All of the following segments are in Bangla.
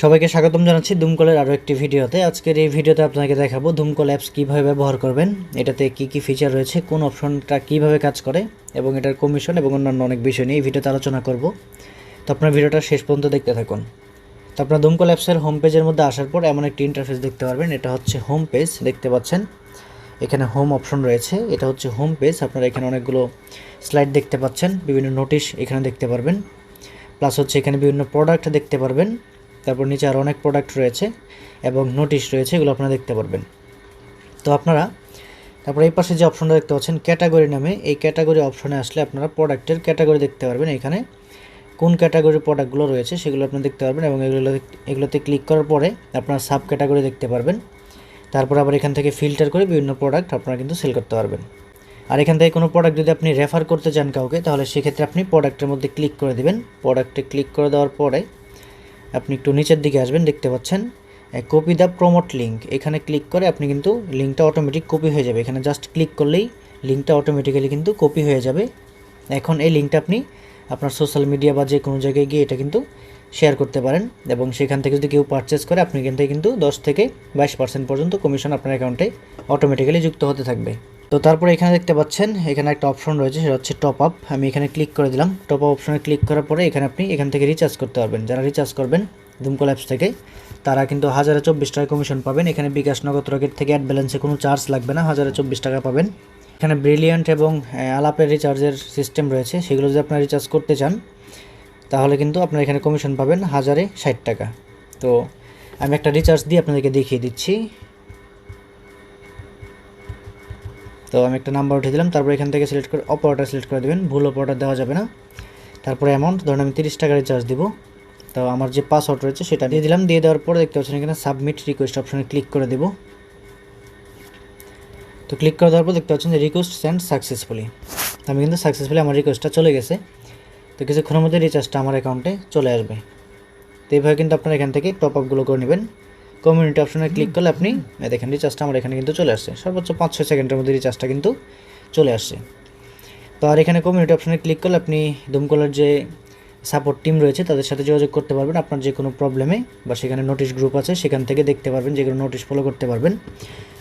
সবাইকে স্বাগতম জানাচ্ছি ধুমকলের আরও একটি ভিডিওতে। আজকের এই ভিডিওতে আপনাকে দেখাবো ধুমকল অ্যাপস কীভাবে ব্যবহার করবেন, এটাতে কি কি ফিচার রয়েছে, কোন অপশনটা কিভাবে কাজ করে এবং এটার কমিশন এবং অন্যান্য অনেক বিষয় নিয়ে এই ভিডিওতে আলোচনা করব। তো আপনার ভিডিওটা শেষ পর্যন্ত দেখতে থাকুন। তো আপনার ধুমকল অ্যাপসের হোম পেজের মধ্যে আসার পর এমন একটি ইন্টারফেস দেখতে পারবেন। এটা হচ্ছে হোম পেজ, দেখতে পাচ্ছেন এখানে হোম অপশন রয়েছে। এটা হচ্ছে হোম পেজ। আপনারা এখানে অনেকগুলো স্লাইড দেখতে পাচ্ছেন, বিভিন্ন নোটিশ এখানে দেখতে পারবেন, প্লাস হচ্ছে এখানে বিভিন্ন প্রোডাক্ট দেখতে পারবেন। তারপর নিচে আরও অনেক প্রোডাক্ট রয়েছে এবং নোটিশ রয়েছে, এগুলো আপনারা দেখতে পারবেন। তো আপনারা তারপর এই পাশে যে অপশনটা দেখতে পাচ্ছেন ক্যাটাগরি নামে, এই ক্যাটাগরি অপশনে আসলে আপনারা প্রোডাক্টের ক্যাটাগরি দেখতে পারবেন। এখানে কোন ক্যাটাগরির প্রোডাক্টগুলো রয়েছে সেগুলো আপনারা দেখতে পারবেন এবং এগুলোতে ক্লিক করার পরে আপনারা সাব ক্যাটাগরি দেখতে পারবেন। তারপর আবার এখান থেকে ফিল্টার করে বিভিন্ন প্রোডাক্ট আপনারা কিন্তু সেল করতে পারবেন। আর এখান থেকে কোনো প্রোডাক্ট যদি আপনি রেফার করতে চান কাউকে, তাহলে সেক্ষেত্রে আপনি প্রোডাক্টের মধ্যে ক্লিক করে দেবেন। প্রোডাক্টে ক্লিক করে দেওয়ার পরে আপনি একটু নিচের দিকে আসবেন, দেখতে পাচ্ছেন কপি দ্য প্রমোট লিঙ্ক, এখানে ক্লিক করে আপনি কিন্তু লিঙ্কটা অটোমেটিক কপি হয়ে যাবে। এখানে জাস্ট ক্লিক করলেই লিঙ্কটা অটোমেটিক্যালি কিন্তু কপি হয়ে যাবে। এখন এই লিঙ্কটা আপনি আপনার সোশ্যাল মিডিয়া বা যে কোনো জায়গায় গিয়ে এটা কিন্তু শেয়ার করতে পারেন এবং সেখান থেকে যদি কেউ পারচেস করে আপনি এখান থেকে কিন্তু 10 থেকে 22% পর্যন্ত কমিশন আপনার অ্যাকাউন্টে অটোমেটিক্যালি যুক্ত হতে থাকবে। তো তারপরে এখানে দেখতে পাচ্ছেন এখানে একটা অপশন রয়েছে, সেটা হচ্ছে টপ আপ। আমি এখানে ক্লিক করে দিলাম। টপ আপ অপশনে ক্লিক করার পরে এখানে আপনি এখান থেকে রিচার্জ করতে পারবেন। যারা রিচার্জ করবেন ধুমকল অ্যাপস থেকে তারা কিন্তু 1024 টাকা কমিশন পাবেন। এখানে বিকাশ, নগদ, রকেট থেকে অ্যাড ব্যালেন্সে কোনো চার্জ লাগবে না, 1024 টাকা পাবেন। এখানে ব্রিলিয়ান্ট এবং আলাপের রিচার্জের সিস্টেম রয়েছে, সেগুলো যদি আপনারা রিচার্জ করতে চান তাহলে কিন্তু আপনারা এখানে কমিশন পাবেন 1060 টাকা। তো আমি একটা রিচার্জ দিয়ে আপনাদেরকে দেখিয়ে দিচ্ছি। তো আমি একটা নাম্বার উঠে দিলাম, তারপর এখান থেকে সিলেক্ট করে অপারেটর সিলেক্ট করে দেবেন, ভুল অপারেটর দেওয়া যাবে না। তারপরে অ্যামাউন্ট ধরুন আমি 30 টাকা রিচার্জ দিব। তো আমার যে পাসওয়ার্ড রয়েছে সেটা দিয়ে দিলাম। দিয়ে দেওয়ার পরে দেখতে পাচ্ছেন এখানে সাবমিট রিকোয়েস্ট অপশনে ক্লিক করে দেব। তো ক্লিক করে দেওয়ার পর দেখতে পাচ্ছেন যে রিকোয়েস্ট সেন্ড সাকসেসফুলি। আমি কিন্তু সাকসেসফুলি আমার রিকোয়েস্টটা চলে গেছে। তো কিছুক্ষণের মধ্যে রিচার্জটা আমার অ্যাকাউন্টে চলে আসবে। তো এইভাবে কিন্তু আপনারা এখান থেকে টপ আপগুলো করে নেবেন। কমিউনিটি অপশনে ক্লিক করলে আপনি দেখেন রিচার্জটা আমার এখানে কিন্তু চলে আসছে। সর্বোচ্চ 5-6 সেকেন্ডের মধ্যে রিচার্জটা কিন্তু চলে আসছে। তো আর এখানে কমিউনিটি অপশনে ক্লিক করলে আপনি ধুমকলের যে সাপোর্ট টিম রয়েছে তাদের সাথে যোগাযোগ করতে পারবেন আপনার যে কোনো প্রবলেমে, বা সেখানে নোটিশ গ্রুপ আছে সেখান থেকে দেখতে পারবেন, যে কোনো নোটিশ ফলো করতে পারবেন।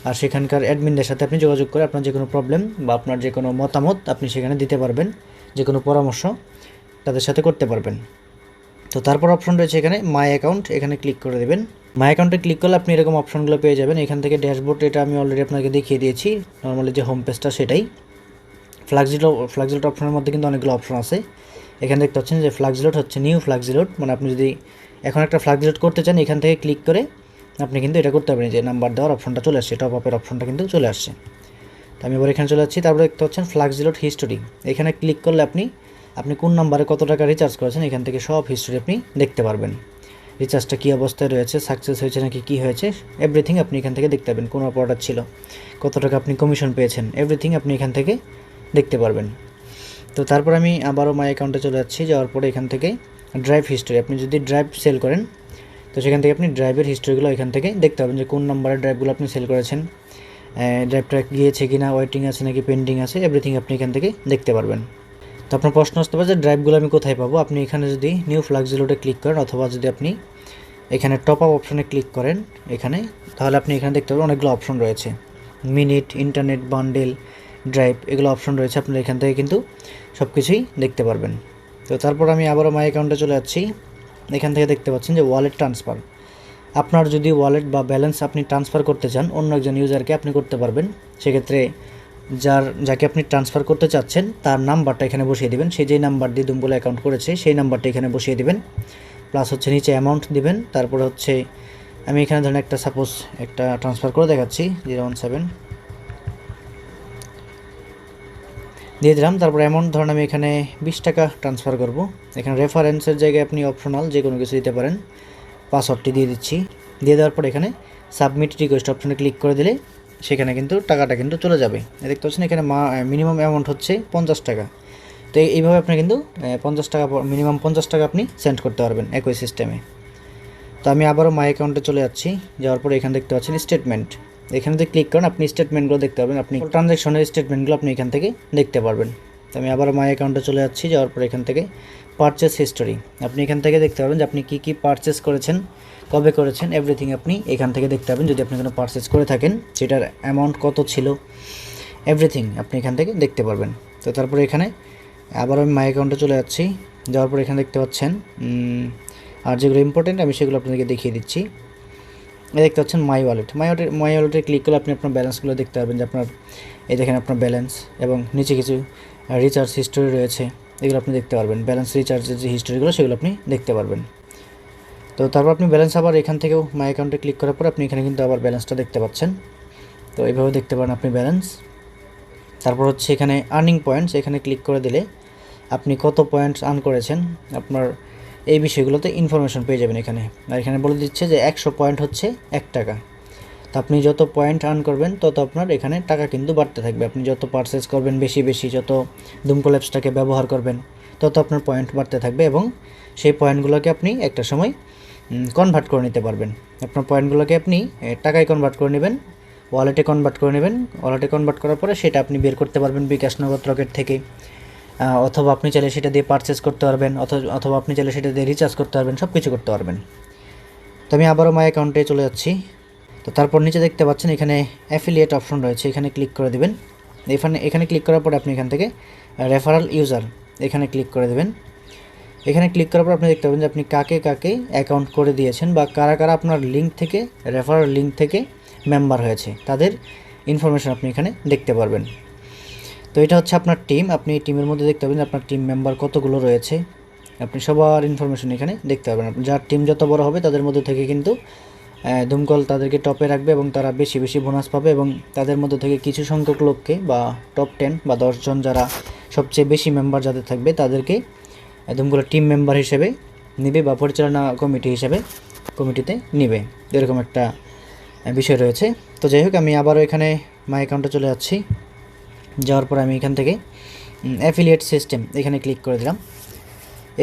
আর সেখানকার অ্যাডমিনদের সাথে আপনি যোগাযোগ করে আপনার যে কোনো প্রবলেম বা আপনার যে কোনো মতামত আপনি সেখানে দিতে পারবেন, যে কোনো পরামর্শ তাদের সাথে করতে পারবেন। তো তারপর অপশন রয়েছে এখানে মাই অ্যাকাউন্ট, এখানে ক্লিক করে দেবেন। মাই অ্যাকাউন্টে ক্লিক করলে আপনি এরকম অপশনগুলো পেয়ে যাবেন। এখান থেকে ড্যাশবোর্ড, এটা আমি অলরেডি আপনাকে দেখিয়ে দিয়েছি, নর্মালি যে হোম পেজটা সেটাই। ফ্লাক্সিলোড অপশনের মধ্যে কিন্তু অনেকগুলো অপশন আছে। এখানে দেখতে পাচ্ছেন যে ফ্লাক্সিলোড হচ্ছে নিউ ফ্লাক্সিলোড, মানে আপনি যদি এখন একটা ফ্লাক্সিলোড করতে চান এখান থেকে ক্লিক করে আপনি কিন্তু এটা করতে পারবেন। যে নাম্বার দেওয়ার অপশনটা চলে আসছে, টপ আপের অপশনটা কিন্তু চলে আসছে। তো আমি এবার এখানে চলে যাচ্ছি। তারপরে দেখতে পাচ্ছেন ফ্লাক্সিলোড হিস্টোরি, এখানে ক্লিক করলে আপনি কোন নাম্বারে কত টাকা রিচার্জ করেছেন এখান থেকে সব হিস্টোরি আপনি দেখতে পারবেন। রিচার্জটা কী অবস্থায় রয়েছে, সাকসেস হয়েছে নাকি কী হয়েছে, এভরিথিং আপনি এখান থেকে দেখতে পারবেন। কোন অর্ডার ছিল, কত টাকা আপনি কমিশন পেয়েছেন, এভরিথিং আপনি এখান থেকে দেখতে পারবেন। তো তারপর আমি আবারও মাই অ্যাকাউন্টে চলে যাচ্ছি। যাওয়ার পরে এখান থেকে ড্রাইভ হিস্টোরি, আপনি যদি ড্রাইভ সেল করেন তো সেখান থেকে আপনি ড্রাইভের হিস্টোরিগুলো এখান থেকে দেখতে পাবেন, যে কোন নাম্বারের ড্রাইভগুলো আপনি সেল করেছেন, ড্রাইভটা গিয়েছে কি না, ওয়েটিং আছে নাকি পেন্ডিং আছে, এভরিথিং আপনি এখান থেকে দেখতে পারবেন। তো আপনার প্রশ্ন আসতে পারে যে ড্রাইভগুলো আমি কোথায় পাবো। আপনি এখানে যদি নিউ ফ্লাক্সিলোডে ক্লিক করেন অথবা যদি আপনি এখানে টপ আপ অপশনে ক্লিক করেন এখানে, তাহলে আপনি এখানে দেখতে পাবেন অনেকগুলো অপশন রয়েছে, মিনিট, ইন্টারনেট, বান্ডেল, ড্রাইভ, এগুলো অপশন রয়েছে। আপনারা এখান থেকে কিন্তু সব কিছুই দেখতে পারবেন। তো তারপর আমি আবারও মাই অ্যাকাউন্টে চলে যাচ্ছি। এখান থেকে দেখতে পাচ্ছেন যে ওয়ালেট ট্রান্সফার, আপনার যদি ওয়ালেট বা ব্যালেন্স আপনি ট্রান্সফার করতে চান অন্য একজন ইউজারকে আপনি করতে পারবেন। সেক্ষেত্রে যাকে আপনি ট্রান্সফার করতে চাচ্ছেন তার নাম্বারটা এখানে বসিয়ে দেবেন। সে যেই নাম্বার দিয়ে ধুমকল অ্যাকাউন্ট করেছে সেই নাম্বারটা এখানে বসিয়ে দেবেন, প্লাস হচ্ছে নিচে অ্যামাউন্ট দিবেন। তারপরে হচ্ছে আমি এখানে ধরেন একটা সাপোজ একটা ট্রান্সফার করে দেখাচ্ছি, 017 দিয়ে দিলাম। তারপর অ্যামাউন্ট ধরেন আমি এখানে 20 টাকা ট্রান্সফার করব। এখানে রেফারেন্সের জায়গায় আপনি অপশনাল যে কোনো কিছু দিতে পারেন। পাসওয়ার্ডটি দিয়ে দিচ্ছি। দিয়ে দেওয়ার পর এখানে সাবমিট রিকোয়েস্ট অপশনে ক্লিক করে দিলে সেখানে কিন্তু টাকাটা কিন্তু চলে যাবে। দেখতে পাচ্ছেন এখানে মিনিমাম অ্যামাউন্ট হচ্ছে 50 টাকা। তো এইভাবে আপনি কিন্তু 50 টাকা মিনিমাম 50 টাকা আপনি সেন্ড করতে পারবেন একই সিস্টেমে। তো আমি আবারও মাই অ্যাকাউন্টে চলে যাচ্ছি। যাওয়ার পরে এখানে দেখতে পাচ্ছেন স্টেটমেন্ট, এখানে যদি ক্লিক করেন আপনি স্টেটমেন্টগুলো দেখতে পাবেন, আপনি ট্রানজ্যাকশনের স্টেটমেন্টগুলো আপনি এখান থেকে দেখতে পারবেন। তো আমি আবার মাই অ্যাকাউন্টে চলে যাচ্ছি। যাওয়ার পরে এখান থেকে পারচেস হিস্টোরি। আপনি এখান থেকে দেখতে পারবেন যে আপনি কী কী পারচেস করেছেন, কবে করেছেন, এভরিথিং আপনি এখান থেকে দেখতে পাবেন। যদি আপনি কোনো পারচেস করে থাকেন সেটার অ্যামাউন্ট কত ছিল, এভরিথিং আপনি এখান থেকে দেখতে পারবেন। তো তারপরে এখানে আবার আমি মাই অ্যাকাউন্টে চলে যাচ্ছি। যাওয়ার পর এখানে দেখতে পাচ্ছেন আর যেগুলো ইম্পর্টেন্ট আমি সেগুলো আপনাদেরকে দেখিয়ে দিচ্ছি। দেখতে পাচ্ছেন মাই ওয়ালেটে ক্লিক করলে আপনি আপনার ব্যালেন্সগুলো দেখতে পারবেন, যে আপনার এই দেখেন আপনার ব্যালেন্স, এবং নিচে কিছু রিচার্জ হিস্টোরি রয়েছে, এগুলো আপনি দেখতে পারবেন। ব্যালেন্স রিচার্জের যে হিস্টোরিগুলো সেগুলো আপনি দেখতে পারবেন। তো তারপর আপনি ব্যালেন্স আবার এখান থেকেও মাই অ্যাকাউন্টে ক্লিক করার পর আপনি এখানে কিন্তু আবার ব্যালেন্সটা দেখতে পাচ্ছেন। তো এইভাবে দেখতে পারেন আপনি ব্যালেন্স। তারপর হচ্ছে এখানে আর্নিং পয়েন্টস, এখানে ক্লিক করে দিলে আপনি কত পয়েন্টস আর্ন করেছেন আপনার এই বিষয়গুলোতে ইনফরমেশন পেয়ে যাবেন এখানে। আর এখানে বলে দিচ্ছে যে 100 পয়েন্ট হচ্ছে 1 টাকা। তো আপনি যত পয়েন্ট আর্ন করবেন তত আপনার এখানে টাকা কিন্তু বাড়তে থাকবে। আপনি যত পারচেস করবেন বেশি বেশি, যত ধুমকল অ্যাপসটাকে ব্যবহার করবেন তত আপনার পয়েন্ট বাড়তে থাকবে, এবং সেই পয়েন্টগুলোকে আপনি একটা সময় কনভার্ট করে নিতে পারবেন। আপনার পয়েন্টগুলোকে আপনি টাকায় কনভার্ট করে নেবেন, ওয়ালেটে কনভার্ট করে নেবেন। ওয়ালেটে কনভার্ট করার পরে সেটা আপনি বের করতে পারবেন বিকাশ নগদ রকেট থেকে, অথবা আপনি চাইলে সেটা দিয়ে পারচেস করতে পারবেন, অথবা আপনি চাইলে সেটা দিয়ে রিচার্জ করতে পারবেন, সব কিছু করতে পারবেন। তো আমি আবারও মাই অ্যাকাউন্টে চলে যাচ্ছি। তো তারপর নিচে দেখতে পাচ্ছেন এখানে অ্যাফিলিয়েট অপশন রয়েছে, এখানে ক্লিক করে দেবেন। এখানে ক্লিক করার পর আপনি এখান থেকে রেফারাল ইউজার এখানে ক্লিক করে দেবেন। এখানে ক্লিক করার পর আপনি দেখতে পাবেন যে আপনি কাকে কাকে অ্যাকাউন্ট করে দিয়েছেন, বা কারা কারা আপনার লিঙ্ক থেকে, রেফারাল লিঙ্ক থেকে মেম্বার হয়েছে, তাদের ইনফরমেশন আপনি এখানে দেখতে পারবেন। তো এটা হচ্ছে আপনার টিম। আপনি টিমের মধ্যে দেখতে পাবেন আপনার টিম মেম্বার কতগুলো রয়েছে, আপনি সবার ইনফরমেশন এখানে দেখতে পাবেন। যার টিম যত বড় হবে তাদের মধ্যে থেকে কিন্তু ধুমকল তাদেরকে টপে রাখবে, এবং তারা বেশি বেশি বোনাস পাবে, এবং তাদের মধ্যে থেকে কিছু সংখ্যক লোককে, বা টপ 10 বা 10 জন যারা সবচেয়ে বেশি মেম্বার যাদের থাকবে তাদেরকে ধুমকলের টিম মেম্বার হিসেবে নেবে, বা পরিচালনা কমিটি হিসেবে কমিটিতে নেবে, এরকম একটা বিষয় রয়েছে। তো যাই হোক, আমি আবারও এখানে মাই অ্যাকাউন্টে চলে যাচ্ছি। যাওয়ার পর আমি এখান থেকে অ্যাফিলিয়েট সিস্টেম এখানে ক্লিক করে দিলাম।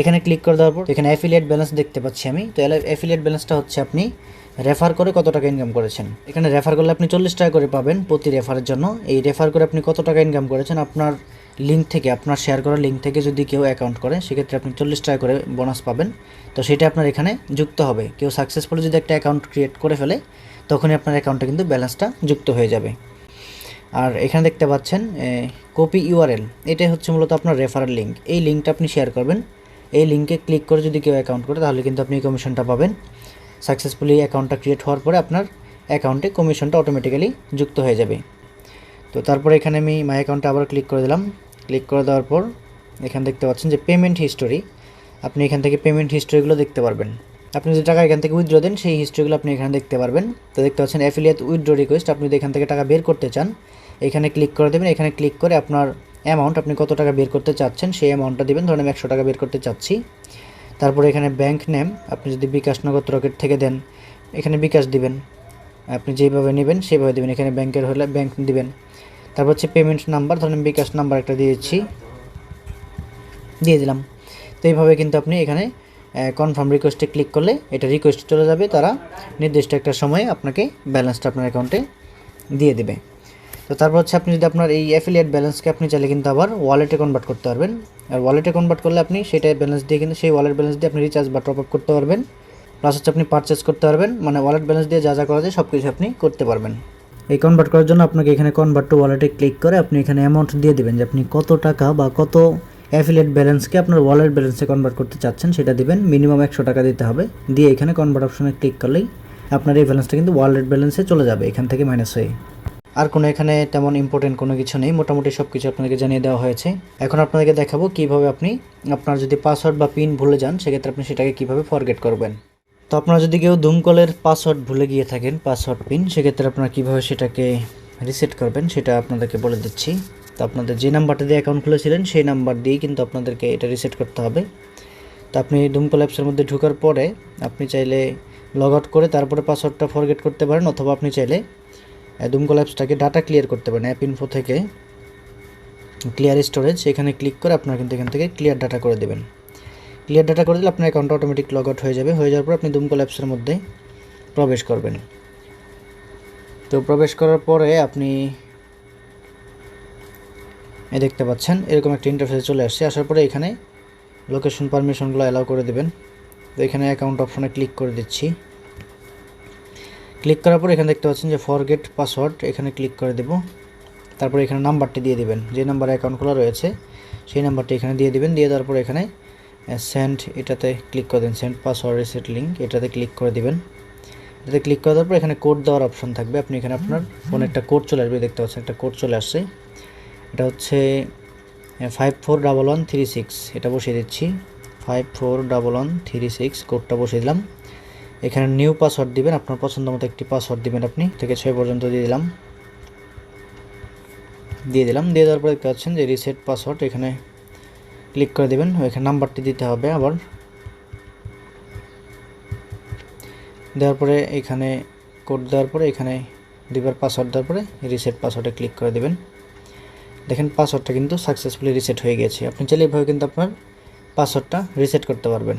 এখানে ক্লিক করে দেওয়ার পর এখানে অ্যাফিলিয়েট ব্যালেন্স দেখতে পাচ্ছি আমি। তো অ্যাফিলিয়েট ব্যালেন্সটা হচ্ছে আপনি রেফার করে কত টাকা ইনকাম করেছেন। এখানে রেফার করলে আপনি 40 টাকা করে পাবেন প্রতি রেফারের জন্য। এই রেফার করে আপনি কত টাকা ইনকাম করেছেন, আপনার লিঙ্ক থেকে, আপনার শেয়ার করা লিঙ্ক থেকে যদি কেউ অ্যাকাউন্ট করে সেক্ষেত্রে আপনি 40 টাকা করে বোনাস পাবেন। তো সেটা আপনার এখানে যুক্ত হবে। কেউ সাকসেসফুলি যদি একটা অ্যাকাউন্ট ক্রিয়েট করে ফেলে তখনই আপনার অ্যাকাউন্টে কিন্তু ব্যালেন্সটা যুক্ত হয়ে যাবে। আর এখানে দেখতে পাচ্ছেন কপি ইউআরএল, এটাই হচ্ছে মূলত আপনার রেফারেল লিঙ্ক। এই লিঙ্কটা আপনি শেয়ার করবেন। এই লিঙ্কে ক্লিক করে যদি কেউ অ্যাকাউন্ট করে তাহলে কিন্তু আপনি কমিশনটা পাবেন। সাকসেসফুলি অ্যাকাউন্টটা ক্রিয়েট হওয়ার পরে আপনার অ্যাকাউন্টে কমিশনটা অটোমেটিক্যালি যুক্ত হয়ে যাবে। তো তারপরে এখানে আমি মাই অ্যাকাউন্টে আবার ক্লিক করে দিলাম। ক্লিক করে দেওয়ার পর এখানে দেখতে পাচ্ছেন যে পেমেন্ট হিস্টোরি, আপনি এখান থেকে পেমেন্ট হিস্টোরিগুলো দেখতে পারবেন। আপনি যে টাকা এখান থেকে উইথড্র দেন সেই হিস্ট্রিগুলো আপনি এখানে দেখতে পারবেন। তো দেখতে পাচ্ছেন অ্যাফিলিয়েট উইথড্র রিকোয়েস্ট, আপনি যদি এখান থেকে টাকা বের করতে চান এখানে ক্লিক করে দেবেন। এখানে ক্লিক করে আপনার অ্যামাউন্ট, আপনি কত টাকা বের করতে চাচ্ছেন সেই অ্যামাউন্টটা দেবেন। ধরুন আমি 100 টাকা বের করতে চাচ্ছি। তারপরে এখানে ব্যাঙ্ক নেম, আপনি যদি বিকাশ নগদ রকেট থেকে দেন এখানে বিকাশ দিবেন, আপনি যেভাবে নেবেন সেভাবে দেবেন। এখানে ব্যাংকের হলে ব্যাংক দিবেন। তারপর হচ্ছে পেমেন্ট নাম্বার, ধরুন বিকাশ নাম্বার একটা দিয়ে দিলাম। তো এইভাবে কিন্তু আপনি এখানে কনফার্ম রিকোয়েস্টে ক্লিক করলে এটা রিকোয়েস্ট চলে যাবে, তারা নির্দিষ্ট একটা সময়ে আপনাকে ব্যালেন্সটা আপনার অ্যাকাউন্টে দিয়ে দেবে। তো তারপর হচ্ছে আপনি যদি আপনার এই অ্যাফিলিয়েট ব্যালেন্সকে আপনি চাইলে কিন্তু আবার ওয়ালেটে কনভার্ট করতে পারবেন। আর ওয়ালেটে কনভার্ট করলে আপনি সেটা ব্যালেন্স দিয়ে কিন্তু সেই ওয়ালেট ব্যালেন্স দিয়ে আপনি রিচার্জ বা টপ আপ করতে পারবেন, প্লাস হচ্ছে আপনি পারচেস করতে পারবেন। মানে ওয়ালেট ব্যালেন্স দিয়ে যা যা করা যায় সব কিছু আপনি করতে পারবেন। এই কনভার্ট করার জন্য আপনাকে এখানে কনভার্ট টু ওয়ালেটে ক্লিক করে আপনি এখানে অ্যামাউন্ট দিয়ে দেবেন, যে আপনি কত টাকা বা কত অ্যাফিলিয়েট ব্যালেন্সকে আপনার ওয়ালেট ব্যালেন্সে কনভার্ট করতে চাচ্ছেন সেটা দিবেন। মিনিমাম 100 টাকা দিতে হবে। দিয়ে এখানে কনভার্ট অপশনে ক্লিক করলেই আপনার এই ব্যালেন্সটা কিন্তু ওয়ালেট ব্যালেন্সে চলে যাবে এখান থেকে মাইনাস হয়ে। আর কোনো এখানে তেমন ইম্পর্টেন্ট কোনো কিছু নেই, মোটামুটি সব কিছু আপনাদেরকে জানিয়ে দেওয়া হয়েছে। এখন আপনাদেরকে দেখাবো কীভাবে আপনি আপনার যদি পাসওয়ার্ড বা পিন ভুলে যান সেক্ষেত্রে আপনি সেটাকে কীভাবে ফরগেট করবেন। তো আপনারা যদি কেউ ধুমকলের পাসওয়ার্ড ভুলে গিয়ে থাকেন, পাসওয়ার্ড পিন, সেক্ষেত্রে আপনারা কীভাবে সেটাকে রিসেট করবেন সেটা আপনাদেরকে বলে দিচ্ছি। তো আপনাদের যে নাম্বারটা দিয়ে অ্যাকাউন্ট খুলেছিলেন সেই নাম্বার দিয়েই কিন্তু আপনাদেরকে এটা রিসেট করতে হবে। তো আপনি ধুমকল অ্যাপসের মধ্যে ঢোকার পরে আপনি চাইলে লগ আউট করে তারপরে পাসওয়ার্ডটা ফরগেট করতে পারেন, অথবা আপনি চাইলে ধুমকল অ্যাপসটাকে ডাটা ক্লিয়ার করতে পারেন। অ্যাপ ইনফো থেকে ক্লিয়ার স্টোরেজ এখানে ক্লিক করে আপনারা কিন্তু এখান থেকে ক্লিয়ার ডাটা করে দেবেন। ক্লিয়ার ডাটা করে দিলে আপনার অ্যাকাউন্টটা অটোমেটিক লগ আউট হয়ে যাবে। হয়ে যাওয়ার পর আপনি ধুমকল অ্যাপসের মধ্যে প্রবেশ করবেন। তো প্রবেশ করার পরে আপনি দেখতে পাচ্ছেন এরকম একটা ইন্টারফেসে চলে আসছে। আসার পরে এখানে লোকেশন পারমিশনগুলো অ্যালাউ করে দেবেন। তো এখানে অ্যাকাউন্ট অপশনে ক্লিক করে দিচ্ছি। ক্লিক করার পর এখানে দেখতে পাচ্ছেন যে ফরগেট পাসওয়ার্ড, এখানে ক্লিক করে দেব। তারপর এখানে নাম্বারটি দিয়ে দিবেন, যে নাম্বারে অ্যাকাউন্ট খোলা রয়েছে সেই নাম্বারটি এখানে দিয়ে দিবেন। দিয়ে তারপর এখানে সেন্ড এটাতে ক্লিক করে দেন, সেন্ড পাসওয়ার্ড রিসেট লিঙ্ক এটাতে ক্লিক করে দিবেন। এটাতে ক্লিক করার পর এখানে কোড দেওয়ার অপশন থাকবে, আপনি এখানে আপনার ফোনে একটা কোড চলে আসবে, দেখতে পাচ্ছেন একটা কোড চলে আসছে। এটা হচ্ছে 541136, এটা বসিয়ে দিচ্ছি। 541136 কোডটা বসিয়ে দিলাম। এখানে নিউ পাসওয়ার্ড দিবেন, আপনার পছন্দ মতো একটি পাসওয়ার্ড দিবেন, আপনি থেকে 6 পর্যন্ত দিয়ে দিলাম। দিয়ে দেওয়ার পরে দেখতে পাচ্ছেন যে রিসেট পাসওয়ার্ড, এখানে ক্লিক করে দেবেন। এখানে নাম্বারটি দিতে হবে আবার। দেওয়ার পরে এখানে কোড দেওয়ার পরে এখানে দুইবার পাসওয়ার্ড দেওয়ার পরে রিসেট পাসওয়ার্ডে ক্লিক করে দেবেন। দেখেন পাসওয়ার্ডটা কিন্তু সাকসেসফুলি রিসেট হয়ে গেছে। আপনি চাইলে এভাবে কিন্তু আপনার পাসওয়ার্ডটা রিসেট করতে পারবেন।